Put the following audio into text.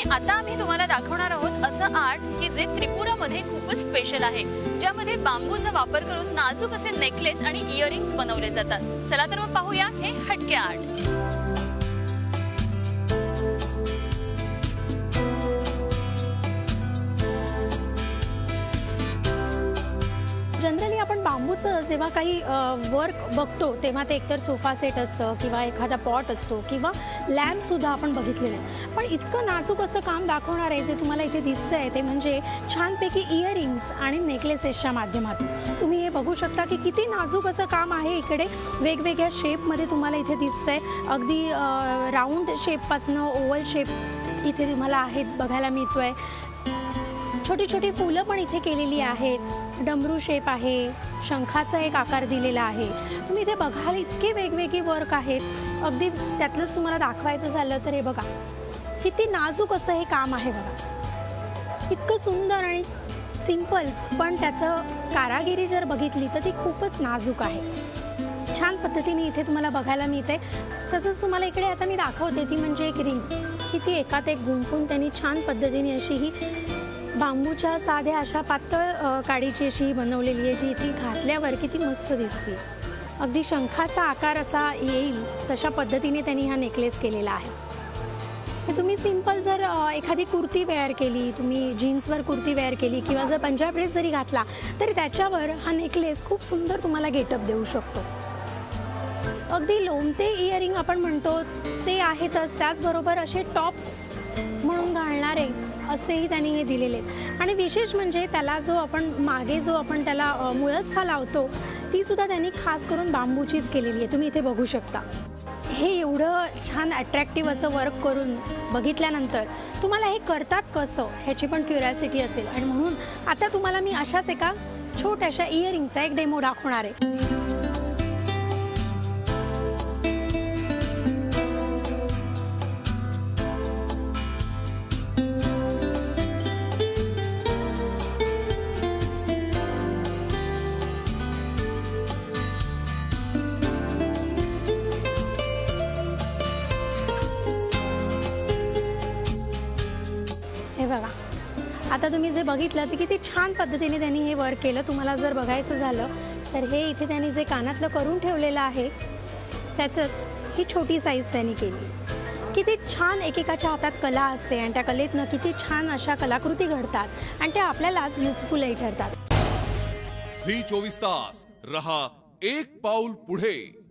आणि आता आम्ही तुम्हाला दाखवणार आहोत असं आर्ट की जे त्रिपुरामध्ये खूपच स्पेशल आहे, ज्यामध्ये बांबूचा वापर करून नाजूक असे नेकलेस आणि इयरिंग्स बनवले जातात। चला तर मग पाहूया हे हटके आर्ट। जनरली आपण बांबूचं जेव्हा काही वर्क बघतो तेव्हा ते एकतर सोफा सेट असतं किंवा एखादा पॉट असतो किंवा लॅम्प सुद्धा आपण बघितलेले आहे। पण इतकं नाजूक असं काम दाखवणार आहे जे तुम्हाला इथे दिसतंय ते म्हणजे छानपैकी इयरिंग्स आणि नेकलेसेसच्या माध्यमातून तुम्ही हे बघू शकता की किती नाजूक असं काम आहे। इकडे वेगवेगळ्या शेपमध्ये तुम्हाला इथे दिसतंय, अगदी राऊंड शेपपासून ओव्हल शेप इथे तुम्हाला आहेत बघायला मिळतोय। छोटी छोटी फुलं पण इथे केलेली आहेत, डमरू शेप आहे, शंखाचा एक आकार दिलेला आहे। तुम्ही इथे बघाल इतके वेगवेगळे वर्क आहेत। अगदी त्यातलंच तुम्हाला दाखवायचं झालं तर हे बघा किती नाजूक असं हे काम आहे बघा, इतकं सुंदर आणि सिंपल, पण त्याचं कारागिरी जर बघितली तर ती खूपच नाजूक आहे। छान पद्धतीने इथे तुम्हाला बघायला मिळते। तसंच तुम्हाला इकडे आता मी दाखवते ती म्हणजे एक रिंग, किती एकात एक गुंफून त्यांनी छान पद्धतीने अशी ही बांबूच्या साध्या अशा पातळ काडीची अशी बनवलेली आहे, जी इथे घातल्यावर किती मस्त दिसते। अगदी शंखाचा आकार असा येईल तशा पद्धतीने त्यांनी हा नेकलेस केलेला आहे। तुम्ही सिंपल जर एखादी कुर्ती वेअर केली, तुम्ही जीन्सवर कुर्ती वेअर केली किंवा जर पंजाब ड्रेस जरी घातला तरी त्याच्यावर हा नेकलेस खूप सुंदर तुम्हाला गेटअप देऊ शकतो। अगदी लोमते इयरिंग आपण म्हणतो ते आहेतच, त्याचबरोबर असे टॉप्स म्हणून घालणारे असेही त्यांनी हे दिलेले आहेत। आणि विशेष म्हणजे त्याला जो आपण मागे जो आपण त्याला मुळस लावतो ती सुद्धा त्यांनी खास करून बांबूचीच केलेली आहे, तुम्ही इथे बघू शकता। हे एवढं छान अट्रॅक्टिव्ह असं वर्क करून बघितल्यानंतर तुम्हाला हे करतात कसं ह्याची पण क्युरिओसिटी असेल, आणि म्हणून आता तुम्हाला मी अशाच एका छोट्याशा इयरिंगचा एक डेमो दाखवणार आहे। हे बघा, आता तुम्ही जे बघितलं ते किती छान पद्धतीने त्यांनी हे वर्क केलं। तुम्हाला जर बघायचं झालं तर हे इथे त्यांनी जे कानातलं करून ठेवलेलं आहे त्याचंच ही छोटी साईज त्यांनी केली। किती छान एकेकाच्या हातात कला असते आणि त्या कलेतनं किती छान अशा कलाकृती घडतात आणि त्या आपल्यालाच युजफुलही ठरतात। झी 24 तास रहा एक पाऊल पुढे।